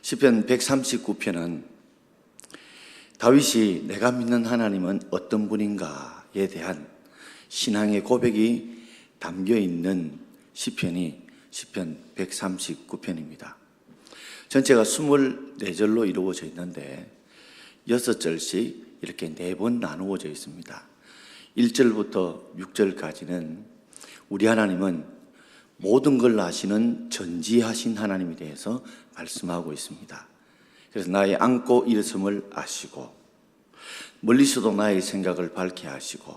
시편 139편은 다윗이 내가 믿는 하나님은 어떤 분인가에 대한 신앙의 고백이 담겨 있는 시편이 시편 139편입니다. 전체가 24절로 이루어져 있는데 6절씩 이렇게 4번 나누어져 있습니다. 1절부터 6절까지는 우리 하나님은 모든 걸 아시는 전지하신 하나님에 대해서 말씀하고 있습니다. 그래서 나의 앉고 일어섬을 아시고 멀리서도 나의 생각을 밝게 하시고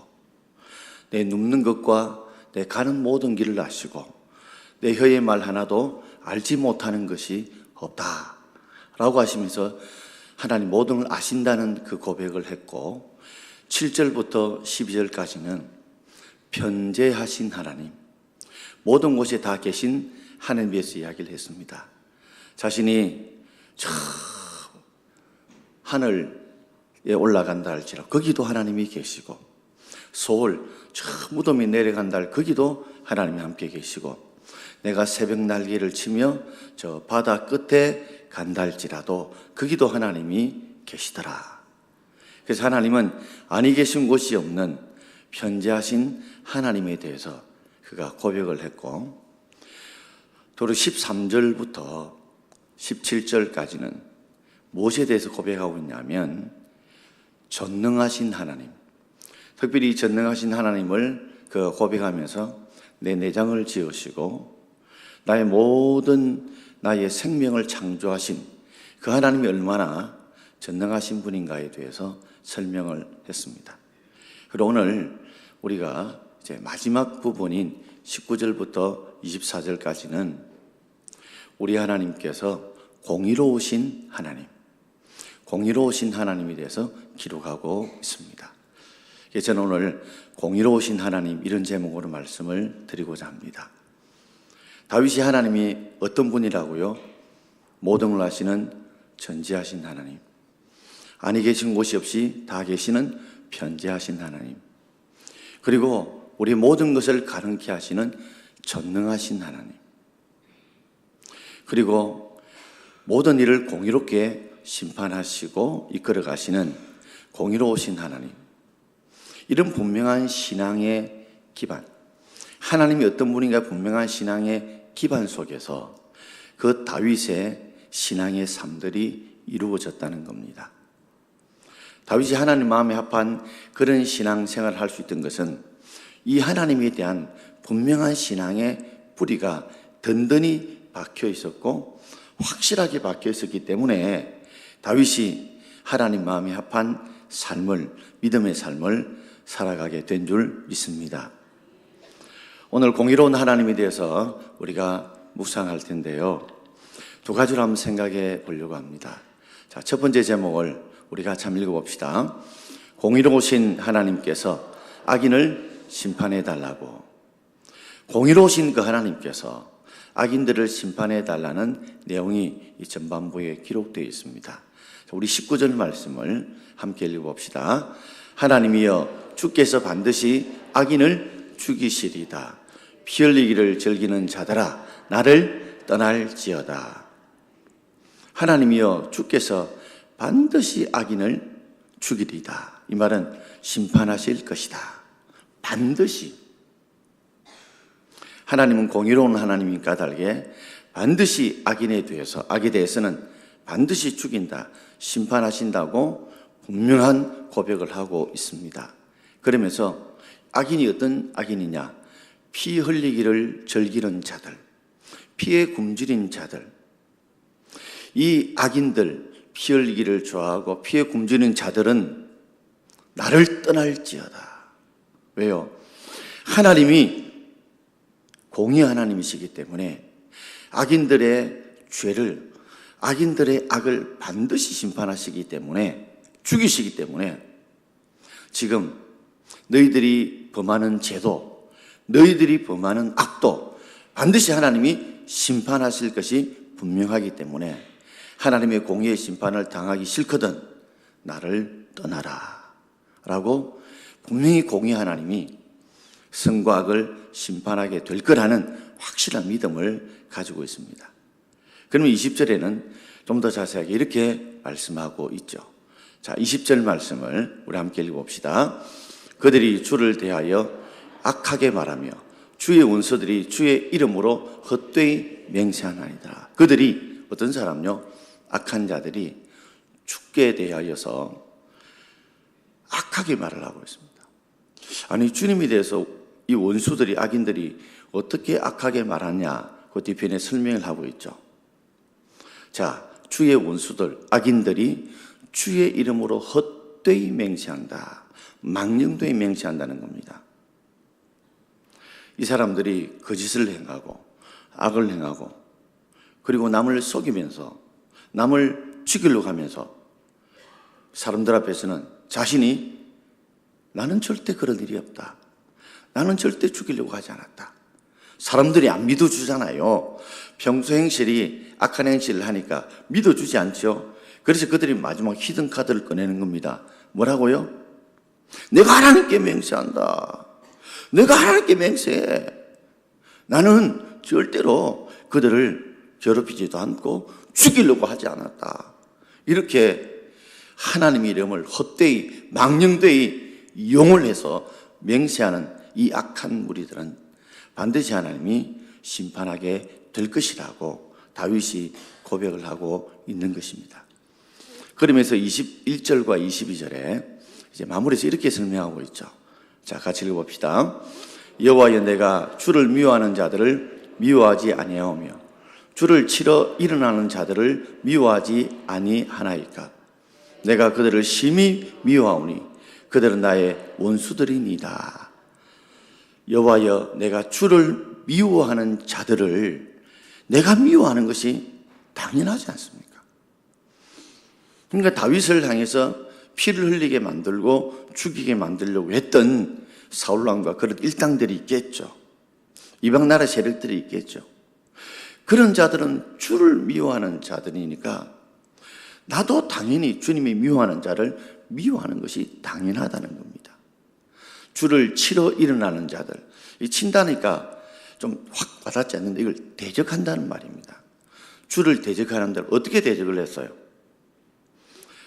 내 눕는 것과 내 가는 모든 길을 아시고 내 혀의 말 하나도 알지 못하는 것이 없다 라고 하시면서 하나님 모든 걸 아신다는 그 고백을 했고 7절부터 12절까지는 편재하신 하나님, 모든 곳에 다 계신 하나님에 대해서 이야기를 했습니다. 자신이 저 하늘에 올라간다 할지라도 거기도 하나님이 계시고 소울 저 무덤에 내려간다 할 거기도 하나님이 함께 계시고 내가 새벽 날개를 치며 저 바다 끝에 간다 할지라도 거기도 하나님이 계시더라. 그래서 하나님은 아니 계신 곳이 없는 편재하신 하나님에 대해서 그가 고백을 했고 도로 13절부터 17절까지는 무엇에 대해서 고백하고 있냐면 전능하신 하나님, 특별히 전능하신 하나님을 그 고백하면서 내 내장을 지으시고 나의 모든 나의 생명을 창조하신 그 하나님이 얼마나 전능하신 분인가에 대해서 설명을 했습니다. 그리고 오늘 우리가 이제 마지막 부분인 19절부터 24절까지는 우리 하나님께서 공의로우신 하나님, 공의로우신 하나님에 대해서 기록하고 있습니다. 그래서 저는 오늘 공의로우신 하나님 이런 제목으로 말씀을 드리고자 합니다. 다윗이 하나님이 어떤 분이라고요? 모든 걸 아시는 전지하신 하나님, 아니 계신 곳이 없이 다 계시는 편재하신 하나님, 그리고 우리 모든 것을 가능케 하시는 전능하신 하나님, 그리고 모든 일을 공의롭게 심판하시고 이끌어 가시는 공의로우신 하나님, 이런 분명한 신앙의 기반, 하나님이 어떤 분인가 분명한 신앙의 기반 속에서 그 다윗의 신앙의 삶들이 이루어졌다는 겁니다. 다윗이 하나님 마음에 합한 그런 신앙생활을 할 수 있던 것은 이 하나님에 대한 분명한 신앙의 뿌리가 든든히 박혀 있었고 확실하게 박혀 있었기 때문에 다윗이 하나님 마음에 합한 삶을, 믿음의 삶을 살아가게 된 줄 믿습니다. 오늘 공의로운 하나님에 대해서 우리가 묵상할 텐데요. 두 가지로 한번 생각해 보려고 합니다. 자, 첫 번째 제목을 우리가 참 읽어봅시다. 공의로우신 하나님께서 악인을 심판해 달라고. 공의로우신 그 하나님께서 악인들을 심판해 달라는 내용이 이 전반부에 기록되어 있습니다. 우리 19절 말씀을 함께 읽어봅시다. 하나님이여 주께서 반드시 악인을 죽이시리다. 피 흘리기를 즐기는 자들아 나를 떠날지어다. 하나님이여 주께서 반드시 악인을 죽이리다. 이 말은 심판하실 것이다. 반드시. 하나님은 공의로운 하나님인 까닭에 반드시 악에 대해서는 반드시 죽인다, 심판하신다고 분명한 고백을 하고 있습니다. 그러면서 악인이 어떤 악인이냐? 피 흘리기를 즐기는 자들, 피에 굶주린 자들, 이 악인들, 피 흘리기를 좋아하고 피에 굶주린 자들은 나를 떠날지어다. 왜요? 하나님이 공의 하나님이시기 때문에 악인들의 죄를, 악인들의 악을 반드시 심판하시기 때문에, 죽이시기 때문에 지금 너희들이 범하는 죄도, 너희들이 범하는 악도 반드시 하나님이 심판하실 것이 분명하기 때문에 하나님의 공의의 심판을 당하기 싫거든 나를 떠나라 라고 분명히 공의 하나님이 선과 악을 심판하게 될 거라는 확실한 믿음을 가지고 있습니다. 그러면 20절에는 좀 더 자세하게 이렇게 말씀하고 있죠. 자, 20절 말씀을 우리 함께 읽어봅시다. 그들이 주를 대하여 악하게 말하며 주의 원수들이 주의 이름으로 헛되이 맹세하나이다. 그들이 어떤 사람요? 악한 자들이 주께 대하여서 악하게 말을 하고 있습니다. 아니, 주님에 대해서 이 원수들이, 악인들이 어떻게 악하게 말하냐, 그 뒤편에 설명을 하고 있죠. 자, 주의 원수들, 악인들이 주의 이름으로 헛되이 맹세한다. 망령되이 맹세한다는 겁니다. 이 사람들이 거짓을 행하고 악을 행하고 그리고 남을 속이면서 남을 죽이려고 하면서 사람들 앞에서는 자신이 나는 절대 그럴 일이 없다. 나는 절대 죽이려고 하지 않았다. 사람들이 안 믿어주잖아요. 평소 행실이 악한 행실을 하니까 믿어주지 않죠. 그래서 그들이 마지막 히든 카드를 꺼내는 겁니다. 뭐라고요? 내가 하나님께 맹세한다. 내가 하나님께 맹세해. 나는 절대로 그들을 괴롭히지도 않고 죽이려고 하지 않았다. 이렇게 하나님의 이름을 헛되이 망령되이 이용을 해서 맹세하는 이 악한 무리들은 반드시 하나님이 심판하게 될 것이라고 다윗이 고백을 하고 있는 것입니다. 그러면서 21절과 22절에 이제 마무리해서 이렇게 설명하고 있죠. 자, 같이 읽어봅시다. 여호와여, 내가 주를 미워하는 자들을 미워하지 아니하오며 주를 치러 일어나는 자들을 미워하지 아니하나이까. 내가 그들을 심히 미워하오니 그들은 나의 원수들이니이다. 여호와여, 내가 주를 미워하는 자들을 내가 미워하는 것이 당연하지 않습니까? 그러니까 다윗을 향해서 피를 흘리게 만들고 죽이게 만들려고 했던 사울왕과 그런 일당들이 있겠죠. 이방 나라 세력들이 있겠죠. 그런 자들은 주를 미워하는 자들이니까 나도 당연히 주님이 미워하는 자를 미워하는 것이 당연하다는 겁니다. 주를 치러 일어나는 자들, 이 친다니까 좀 확 와닿지 않는데 이걸 대적한다는 말입니다. 주를 대적하는 자들 어떻게 대적을 했어요?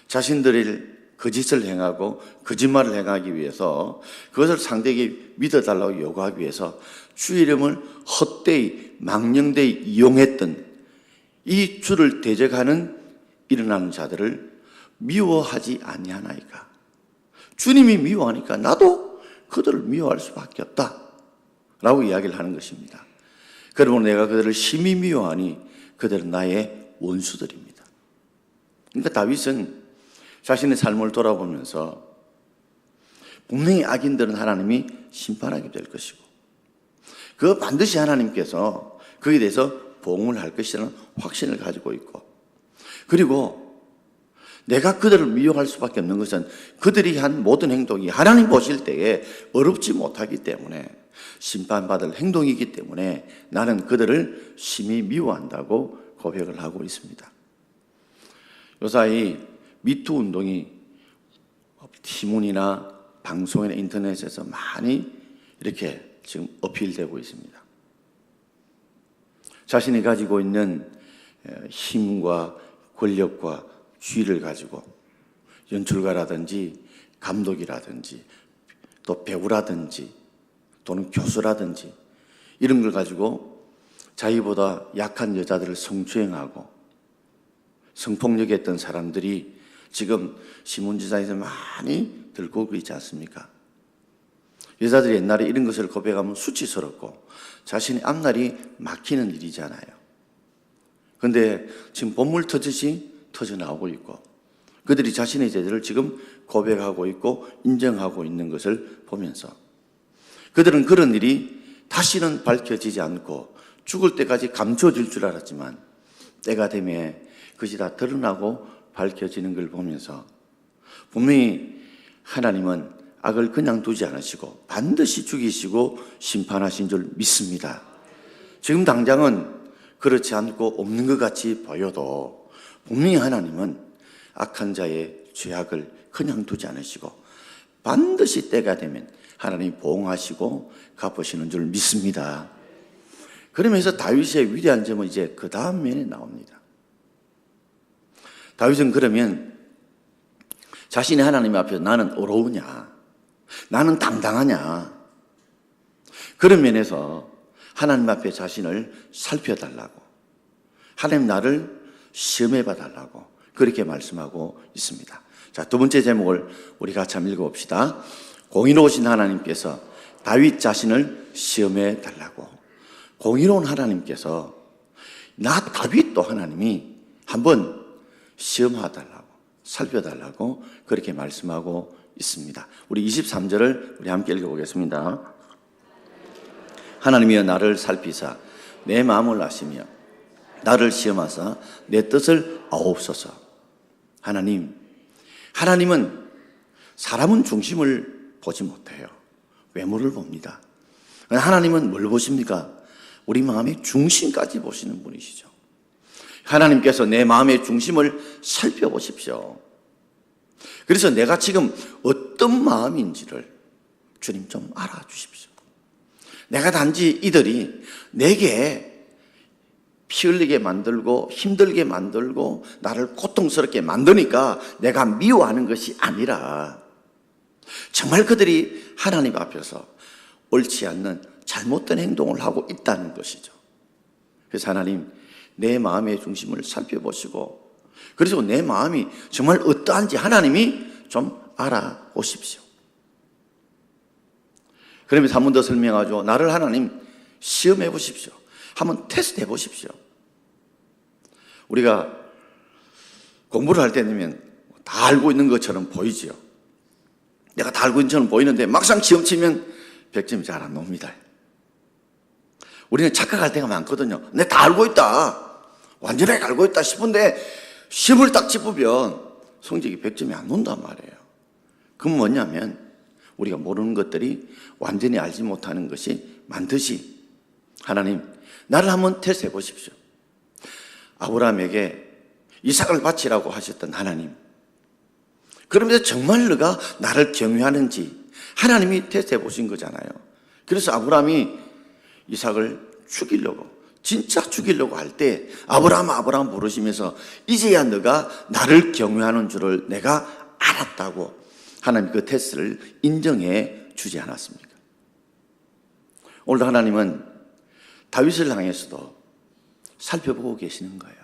자신들이 거짓을 행하고 거짓말을 행하기 위해서 그것을 상대에게 믿어달라고 요구하기 위해서 주의 이름을 헛되이 망령되이 이용했던 이 주를 대적하는 일어나는 자들을 미워하지 아니하나이까. 주님이 미워하니까 나도 그들을 미워할 수밖에 없다 라고 이야기를 하는 것입니다. 그러므로 내가 그들을 심히 미워하니 그들은 나의 원수들입니다. 그러니까 다윗은 자신의 삶을 돌아보면서 분명히 악인들은 하나님이 심판하게 될 것이고 그 반드시 하나님께서 거기에 대해서 보응을 할 것이라는 확신을 가지고 있고, 그리고 내가 그들을 미워할 수밖에 없는 것은 그들이 한 모든 행동이 하나님 보실 때에 어렵지 못하기 때문에, 심판받을 행동이기 때문에 나는 그들을 심히 미워한다고 고백을 하고 있습니다. 요사이 미투 운동이 신문이나 방송이나 인터넷에서 많이 이렇게 지금 어필되고 있습니다. 자신이 가지고 있는 힘과 권력과 지위를 가지고 연출가라든지 감독이라든지 또 배우라든지 또는 교수라든지 이런 걸 가지고 자기보다 약한 여자들을 성추행하고 성폭력했던 사람들이 지금 신문지상에서 많이 들고 있지 않습니까? 여자들이 옛날에 이런 것을 고백하면 수치스럽고 자신의 앞날이 막히는 일이잖아요. 그런데 지금 본물 터지시 터져나오고 있고 그들이 자신의 죄를 지금 고백하고 있고 인정하고 있는 것을 보면서 그들은 그런 일이 다시는 밝혀지지 않고 죽을 때까지 감춰질 줄 알았지만 때가 되면 그것이 다 드러나고 밝혀지는 걸 보면서 분명히 하나님은 악을 그냥 두지 않으시고 반드시 죽이시고 심판하신 줄 믿습니다. 지금 당장은 그렇지 않고 없는 것 같이 보여도 분명히 하나님은 악한 자의 죄악을 그냥 두지 않으시고 반드시 때가 되면 하나님이 보응하시고 갚으시는 줄 믿습니다. 그러면서 다윗의 위대한 점은 이제 그 다음 면에 나옵니다. 다윗은 그러면 자신이 하나님 앞에서 나는 어려우냐, 나는 당당하냐, 그런 면에서 하나님 앞에 자신을 살펴달라고, 하나님 나를 시험해 봐달라고 그렇게 말씀하고 있습니다. 자, 두 번째 제목을 우리 같이 한번 읽어봅시다. 공의로우신 하나님께서 다윗 자신을 시험해 달라고. 공의로운 하나님께서 나 다윗도 하나님이 한번 시험해달라고, 살펴달라고 그렇게 말씀하고 있습니다. 우리 23절을 우리 함께 읽어보겠습니다. 하나님이여 나를 살피사 내 마음을 아시며 나를 시험하사 내 뜻을 아옵소서. 하나님은 사람은 중심을 보지 못해요. 외모를 봅니다. 하나님은 뭘 보십니까? 우리 마음의 중심까지 보시는 분이시죠. 하나님께서 내 마음의 중심을 살펴보십시오. 그래서 내가 지금 어떤 마음인지를 주님 좀 알아주십시오. 내가 단지 이들이 내게 피 흘리게 만들고 힘들게 만들고 나를 고통스럽게 만드니까 내가 미워하는 것이 아니라 정말 그들이 하나님 앞에서 옳지 않는 잘못된 행동을 하고 있다는 것이죠. 그래서 하나님, 내 마음의 중심을 살펴보시고, 그래서 내 마음이 정말 어떠한지 하나님이 좀 알아보십시오. 그러면서 한 번 더 설명하죠. 나를 하나님 시험해 보십시오. 한번 테스트 해 보십시오. 우리가 공부를 할 때 되면 다 알고 있는 것처럼 보이지요. 내가 다 알고 있는 것처럼 보이는데 막상 시험 치면 100점이 잘 안 나옵니다. 우리는 착각할 때가 많거든요. 내가 다 알고 있다, 완전하게 알고 있다 싶은데 시험을 딱 짚으면 성적이 100점이 안 나온단 말이에요. 그건 뭐냐면 우리가 모르는 것들이 완전히 알지 못하는 것이 많듯이 하나님, 나를 한번 테스트해 보십시오. 아브라함에게 이삭을 바치라고 하셨던 하나님, 그러면서 정말 너가 나를 경외하는지 하나님이 테스트해 보신 거잖아요. 그래서 아브라함이 이삭을 죽이려고, 진짜 죽이려고 할 때 아브라함 부르시면서 이제야 너가 나를 경외하는 줄을 내가 알았다고 하나님 그 테스트를 인정해 주지 않았습니까? 오늘도 하나님은 다윗을 향해서도 살펴보고 계시는 거예요.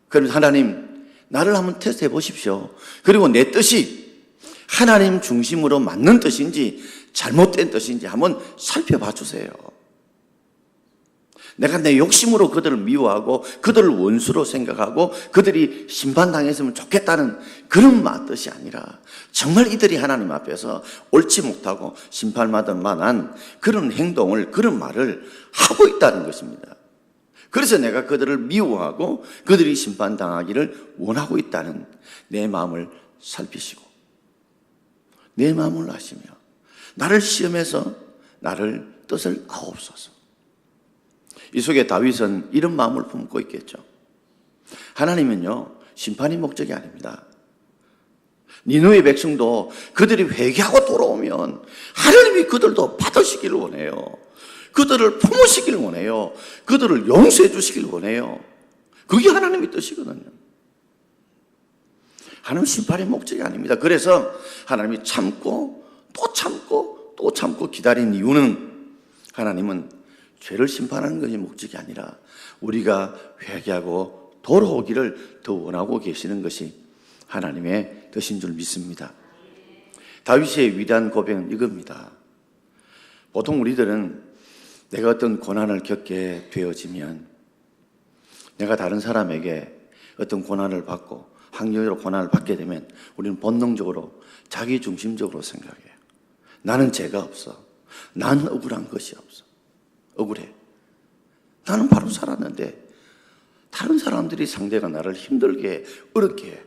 그러면서 하나님, 나를 한번 테스트해 보십시오. 그리고 내 뜻이 하나님 중심으로 맞는 뜻인지 잘못된 뜻인지 한번 살펴봐 주세요. 내가 내 욕심으로 그들을 미워하고 그들을 원수로 생각하고 그들이 심판당했으면 좋겠다는 그런 뜻이 아니라 정말 이들이 하나님 앞에서 옳지 못하고 심판받을 만한 그런 행동을, 그런 말을 하고 있다는 것입니다. 그래서 내가 그들을 미워하고 그들이 심판당하기를 원하고 있다는 내 마음을 살피시고 내 마음을 아시며 나를 시험해서 나를 뜻을 아옵소서. 이 속에 다윗은 이런 마음을 품고 있겠죠. 하나님은요, 심판이 목적이 아닙니다. 니느웨 백성도 그들이 회개하고 돌아오면 하나님이 그들도 받으시기를 원해요. 그들을 품으시기를 원해요. 그들을 용서해 주시기를 원해요. 그게 하나님의 뜻이거든요. 하나님 심판의 목적이 아닙니다. 그래서 하나님이 참고 또 참고 또 참고 기다린 이유는 하나님은 죄를 심판하는 것이 목적이 아니라 우리가 회개하고 돌아오기를 더 원하고 계시는 것이 하나님의 뜻인 줄 믿습니다. 다윗의 위대한 고백은 이겁니다. 보통 우리들은 내가 어떤 고난을 겪게 되어지면 내가 다른 사람에게 어떤 고난을 받고 학력으로 고난을 받게 되면 우리는 본능적으로 자기중심적으로 생각해요. 나는 죄가 없어. 난 억울한 것이 없어. 억울해. 나는 바로 살았는데 다른 사람들이 상대가 나를 힘들게 어렵게 해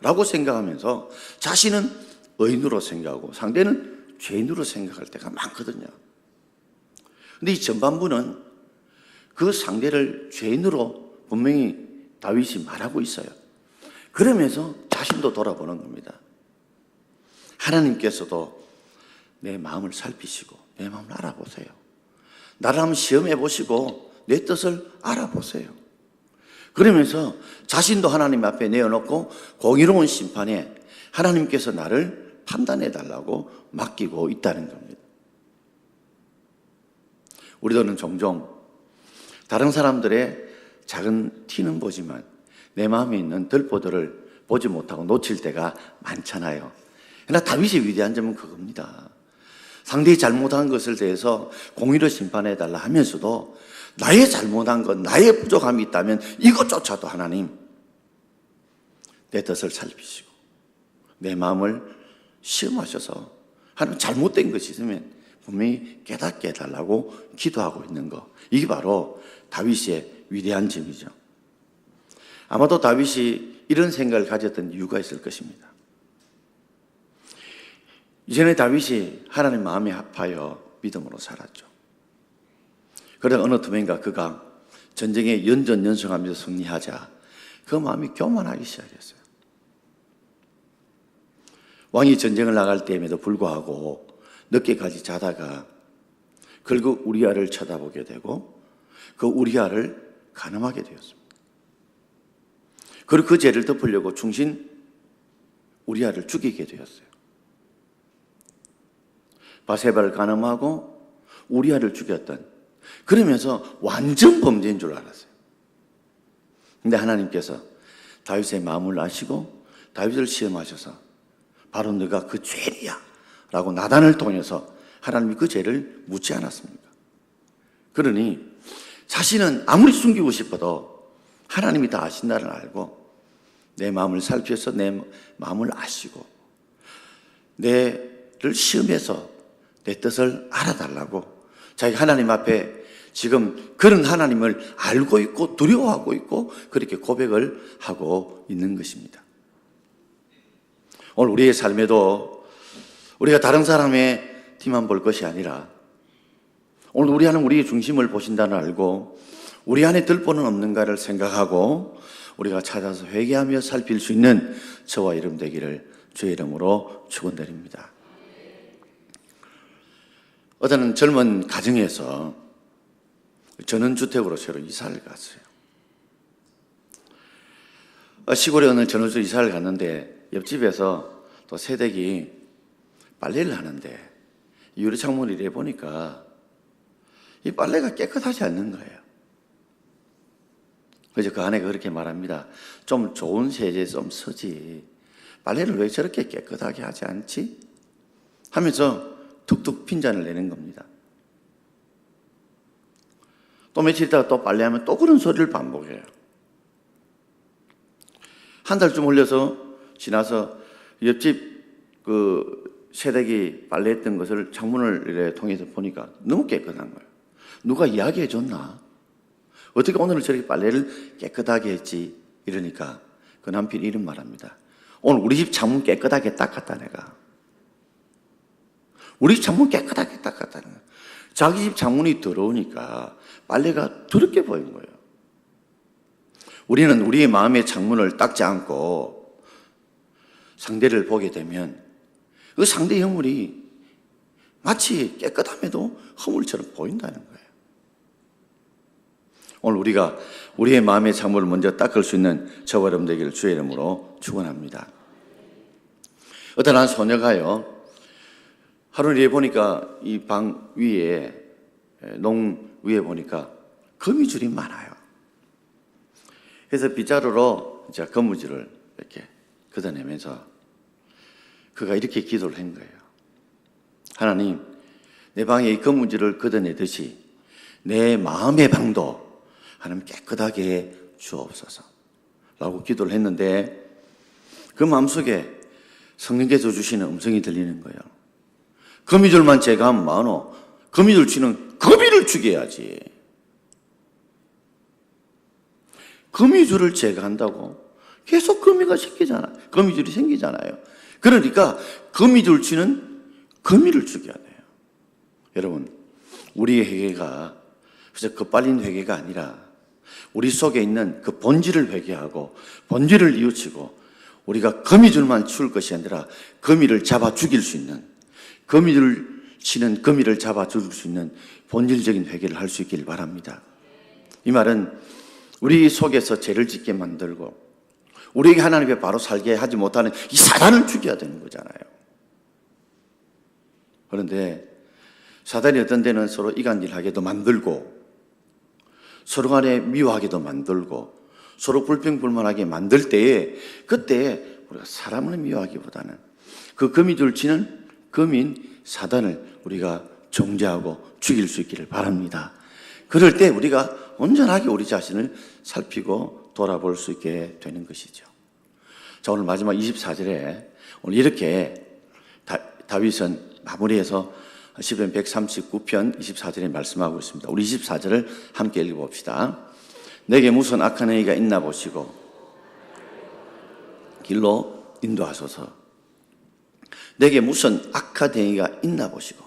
라고 생각하면서 자신은 의인으로 생각하고 상대는 죄인으로 생각할 때가 많거든요. 근데 이 전반부는 그 상대를 죄인으로 분명히 다윗이 말하고 있어요. 그러면서 자신도 돌아보는 겁니다. 하나님께서도 내 마음을 살피시고 내 마음을 알아보세요. 나를 한번 시험해 보시고 내 뜻을 알아보세요. 그러면서 자신도 하나님 앞에 내어놓고 공의로운 심판에 하나님께서 나를 판단해 달라고 맡기고 있다는 겁니다. 우리들은 종종 다른 사람들의 작은 티는 보지만 내 마음에 있는 들보들을 보지 못하고 놓칠 때가 많잖아요. 그러나 다윗의 위대한 점은 그겁니다. 상대의 잘못한 것을 대해서 공의로 심판해 달라 하면서도 나의 잘못한 것, 나의 부족함이 있다면 이것조차도 하나님 내 뜻을 살피시고 내 마음을 시험하셔서 하나님 잘못된 것이 있으면 분명히 깨닫게 해달라고 기도하고 있는 것. 이게 바로 다윗의 위대한 점이죠. 아마도 다윗이 이런 생각을 가졌던 이유가 있을 것입니다. 이전에 다윗이 하나님 마음에 합하여 믿음으로 살았죠. 그러다 어느 틈엔가 그가 전쟁에 연전연승하면서 승리하자 그 마음이 교만하기 시작했어요. 왕이 전쟁을 나갈 때임에도 불구하고 늦게까지 자다가 결국 우리아를 쳐다보게 되고 그 우리아를 간음하게 되었습니다. 그리고 그 죄를 덮으려고 충신 우리아를 죽이게 되었어요. 바세바를 간음하고 우리아를 죽였던, 그러면서 완전 범죄인 줄 알았어요. 근데 하나님께서 다윗의 마음을 아시고 다윗을 시험하셔서 바로 너가 그 죄이야 라고 나단을 통해서 하나님이 그 죄를 묻지 않았습니까? 그러니 자신은 아무리 숨기고 싶어도 하나님이 다 아신다를 알고 내 마음을 살피셔서 내 마음을 아시고 내를 시험해서 내 뜻을 알아달라고 자기 하나님 앞에 지금 그런 하나님을 알고 있고 두려워하고 있고 그렇게 고백을 하고 있는 것입니다. 오늘 우리의 삶에도 우리가 다른 사람의 티만 볼 것이 아니라 오늘 우리 안에 우리의 중심을 보신다는 알고 우리 안에 들보는 없는가를 생각하고 우리가 찾아서 회개하며 살필 수 있는 저와 여러분 되기를 주의 이름으로 축원드립니다. 어떤 젊은 가정에서 전원주택으로 새로 이사를 갔어요. 시골에 어느 전원주택 이사를 갔는데 옆집에서 또 새댁이 빨래를 하는데 유리 창문을 이래 보니까 이 빨래가 깨끗하지 않는 거예요. 그래서 그 아내가 그렇게 말합니다. 좀 좋은 세제 좀 쓰지. 빨래를 왜 저렇게 깨끗하게 하지 않지? 하면서 툭툭 핀잔을 내는 겁니다. 또 며칠 있다가 또 빨래하면 또 그런 소리를 반복해요. 한 달쯤 흘려서 지나서 옆집 그 새댁이 빨래했던 것을 창문을 이렇게 통해서 보니까 너무 깨끗한 거예요. 누가 이야기해 줬나? 어떻게 오늘은 저렇게 빨래를 깨끗하게 했지? 이러니까 그 남편이 이런 말합니다. 오늘 우리 집 창문 깨끗하게 닦았다 내가. 우리 집 창문 깨끗하게 닦았다는 거예요. 자기 집 창문이 더러우니까 빨래가 더럽게 보이는 거예요. 우리는 우리의 마음의 창문을 닦지 않고 상대를 보게 되면 그 상대 형물이 마치 깨끗함에도 허물처럼 보인다는 거예요. 오늘 우리가 우리의 마음의 창문을 먼저 닦을 수 있는 저와 여러분 되기를 주의 이름으로 축원합니다. 어떤 한 소녀가요, 하루 일에 보니까 이 방 위에, 농 위에 보니까 거미줄이 많아요. 그래서 빗자루로 이제 거미줄을 이렇게 걷어내면서 그가 이렇게 기도를 한 거예요. 하나님, 내 방에 이 거미줄을 걷어내듯이 내 마음의 방도 하나님 깨끗하게 해 주옵소서 라고 기도를 했는데 그 마음속에 성령께서 주시는 음성이 들리는 거예요. 거미줄만 제거하면 많어. 거미줄 치는 거미를 죽여야지. 거미줄을 제거한다고 계속 거미가 생기잖아. 거미줄이 생기잖아요. 그러니까 거미줄 치는 거미를 죽여야 돼요. 여러분, 우리의 회개가 그래서 급발린 회개가 아니라 우리 속에 있는 그 본질을 회개하고 본질을 뉘우치고 우리가 거미줄만 치울 것이 아니라 거미를 잡아 죽일 수 있는, 거미줄 치는 거미를 잡아 죽일 수 있는 본질적인 회개를 할 수 있기를 바랍니다. 이 말은 우리 속에서 죄를 짓게 만들고 우리에게 하나님께 바로 살게 하지 못하는 이 사단을 죽여야 되는 거잖아요. 그런데 사단이 어떤 데는 서로 이간질하게도 만들고 서로 간에 미워하게도 만들고 서로 불평불만하게 만들 때에 그때 우리가 사람을 미워하기보다는 그 거미 줄치는 거민 사단을 우리가 정죄하고 죽일 수 있기를 바랍니다. 그럴 때 우리가 온전하게 우리 자신을 살피고 돌아볼 수 있게 되는 것이죠. 자, 오늘 마지막 24절에 오늘 이렇게 다윗은 마무리해서 시편 139편 24절에 말씀하고 있습니다. 우리 24절을 함께 읽어봅시다. 내게 무슨 악한 행위가 있나 보시고 길로 인도하소서. 내게 무슨 악한 행위가 있나 보시고.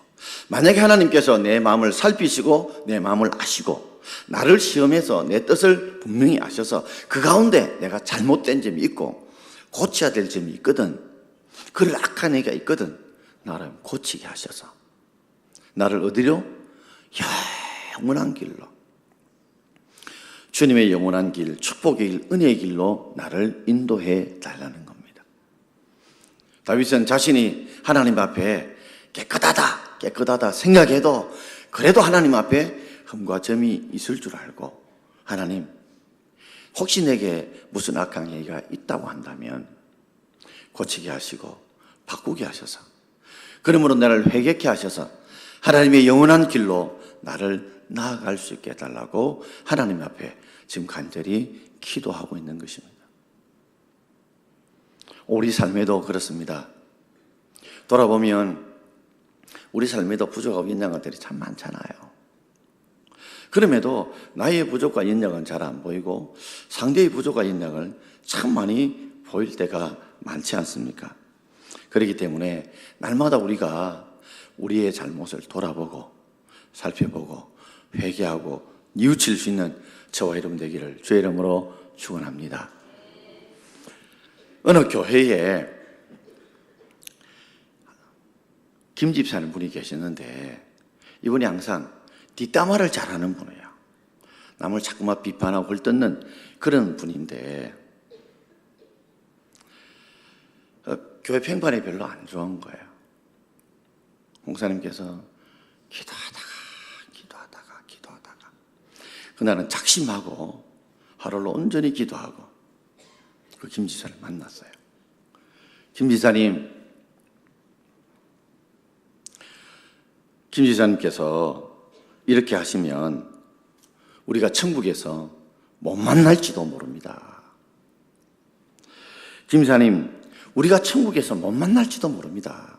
만약에 하나님께서 내 마음을 살피시고 내 마음을 아시고 나를 시험해서 내 뜻을 분명히 아셔서 그 가운데 내가 잘못된 점이 있고 고쳐야 될 점이 있거든, 그럴 악한 행위가 있거든, 나를 고치게 하셔서 나를 어디로? 영원한 길로, 주님의 영원한 길, 축복의 길, 은혜의 길로 나를 인도해 달라는 겁니다. 다윗은 자신이 하나님 앞에 깨끗하다 생각해도 그래도 하나님 앞에 흠과 점이 있을 줄 알고, 하나님 혹시 내게 무슨 악한 행위가 있다고 한다면 고치게 하시고 바꾸게 하셔서, 그러므로 나를 회개케 하셔서 하나님의 영원한 길로 나를 나아갈 수 있게 해달라고 하나님 앞에 지금 간절히 기도하고 있는 것입니다. 우리 삶에도 그렇습니다. 돌아보면 우리 삶에도 부족하고 있는 것들이 참 많잖아요. 그럼에도 나의 부족과 연약은 잘 안 보이고 상대의 부족과 연약을 참 많이 보일 때가 많지 않습니까? 그렇기 때문에 날마다 우리가 우리의 잘못을 돌아보고 살펴보고 회개하고 뉘우칠 수 있는 저와 여러분 되기를 주의 이름으로 축원합니다. 어느 교회에 김 집사님 분이 계셨는데 이분이 항상 뒷담화를 잘하는 분이에요. 남을 자꾸만 비판하고 헐뜯는 그런 분인데 교회 평판이 별로 안 좋은 거예요. 목사님께서 기도하다가 그날은 작심하고 하루를 온전히 기도하고 그 김 지사를 만났어요. 김 지사님께서 이렇게 하시면 우리가 천국에서 못 만날지도 모릅니다. 김 지사님, 우리가 천국에서 못 만날지도 모릅니다.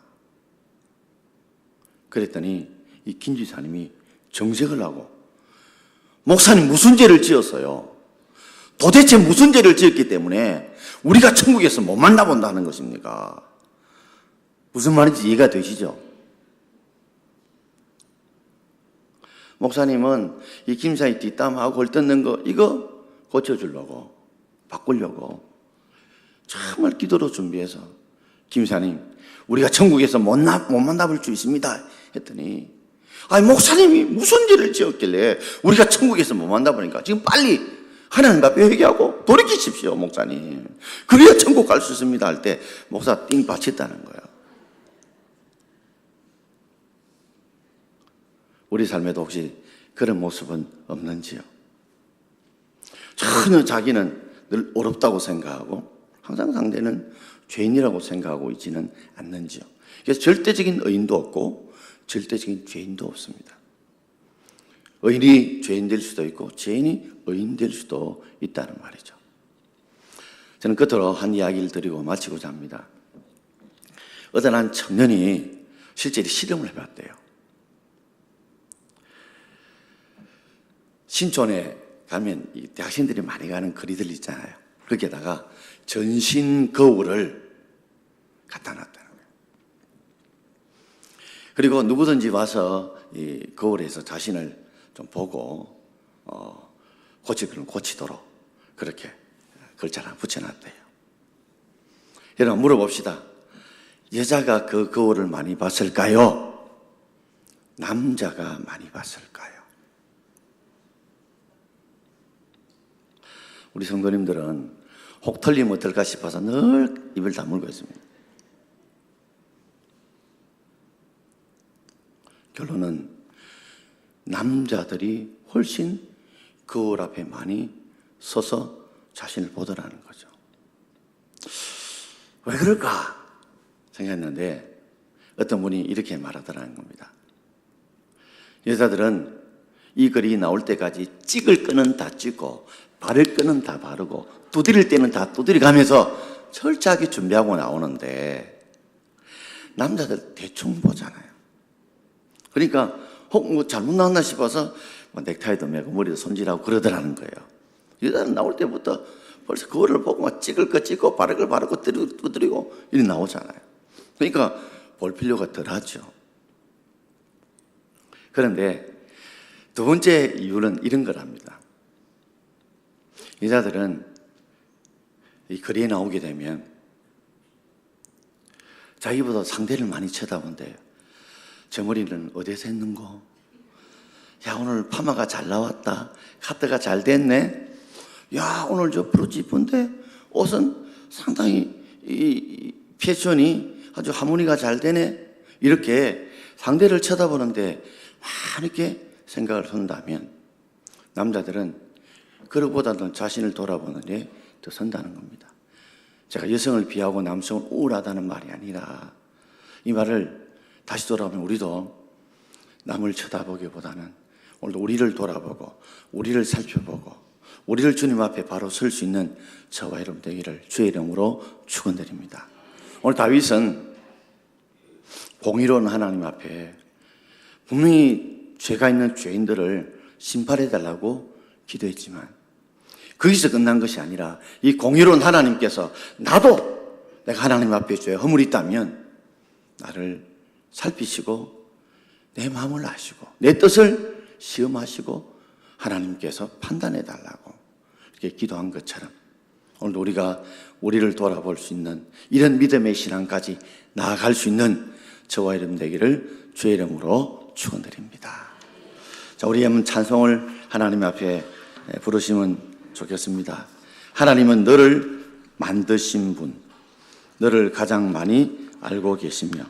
그랬더니 이 김 지사님이 정색을 하고, 목사님 무슨 죄를 지었어요? 도대체 무슨 죄를 지었기 때문에 우리가 천국에서 못 만나본다는 것입니까? 무슨 말인지 이해가 되시죠? 목사님은 이 김사의 뒷담하고 헐뜯는 거 이거 고쳐주려고, 바꾸려고 정말 기도로 준비해서 김사님 우리가 천국에서 못 만나볼 수 있습니다 했더니, 아니 목사님이 무슨 죄를 지었길래 우리가 천국에서 못 만나보니까 지금 빨리 하나님 앞에 회개하고 돌이키십시오 목사님, 그래야 천국 갈 수 있습니다 할 때 목사 띵 받쳤다는 거예요. 우리 삶에도 혹시 그런 모습은 없는지요? 전혀 자기는 늘 어렵다고 생각하고 항상 상대는 죄인이라고 생각하고 있지는 않는지요? 그래서 절대적인 의인도 없고 절대적인 죄인도 없습니다. 의인이 죄인 될 수도 있고 죄인이 의인 될 수도 있다는 말이죠. 저는 끝으로 한 이야기를 드리고 마치고자 합니다. 어떤 한 청년이 실제로 실험을 해봤대요. 신촌에 가면 이 대학생들이 많이 가는 거리들 있잖아요. 거기에다가 전신 거울을 갖다 놨다는 거예요. 그리고 누구든지 와서 이 거울에서 자신을 좀 보고 고칠 건 고치도록 그렇게 글자를 붙여놨대요. 여러분 물어봅시다. 여자가 그 거울을 많이 봤을까요? 남자가 많이 봤을까요? 우리 성도님들은 혹 틀리면 어떨까 싶어서 늘 입을 다물고 있습니다. 결론은 남자들이 훨씬 거울 앞에 많이 서서 자신을 보더라는 거죠. 왜 그럴까 생각했는데 어떤 분이 이렇게 말하더라는 겁니다. 여자들은 이 글이 나올 때까지 찍을 끈은 다 찍고 바를 끈은 다 바르고 두드릴 때는 다 두드려가면서 철저하게 준비하고 나오는데 남자들 대충 보잖아요. 그러니까 혹 뭐 잘못 나왔나 싶어서 뭐 넥타이도 매고 머리도 손질하고 그러더라는 거예요. 여자는 나올 때부터 벌써 그거를 보고 막 찍을 거 찍고 바를 걸 바르고 두드리고 이렇게 나오잖아요. 그러니까 볼 필요가 덜하죠. 그런데 두 번째 이유는 이런 거랍니다. 여자들은 이 거리에 나오게 되면 자기보다 상대를 많이 쳐다본대요. 저 머리는 어디서 했는고? 야, 오늘 파마가 잘 나왔다. 카트가 잘 됐네. 야, 오늘 저 브로치 이쁜데 옷은 상당히 이 패션이 아주 하모니가 잘 되네. 이렇게 상대를 쳐다보는데 막 이렇게 생각을 한다면 남자들은 그것보다는 자신을 돌아보는 데 더 선다는 겁니다. 제가 여성을 비하고 남성을 우울하다는 말이 아니라 이 말을 다시 돌아보면 우리도 남을 쳐다보기보다는 오늘도 우리를 돌아보고 우리를 살펴보고 우리를 주님 앞에 바로 설 수 있는 저와 여러분 되기를 주의 이름으로 축원드립니다. 오늘 다윗은 공의로운 하나님 앞에 분명히 죄가 있는 죄인들을 심판해 달라고 기도했지만 거기서 끝난 것이 아니라 이 공의로운 하나님께서 나도 내가 하나님 앞에 죄 허물이 있다면 나를 살피시고 내 마음을 아시고 내 뜻을 시험하시고 하나님께서 판단해 달라고 이렇게 기도한 것처럼 오늘 우리가 우리를 돌아볼 수 있는 이런 믿음의 신앙까지 나아갈 수 있는 저와 여러분 되기를 주의 이름으로 축원드립니다. 자, 우리 한번 찬송을 하나님 앞에 부르시면 좋겠습니다. 하나님은 너를 만드신 분, 너를 가장 많이 알고 계시며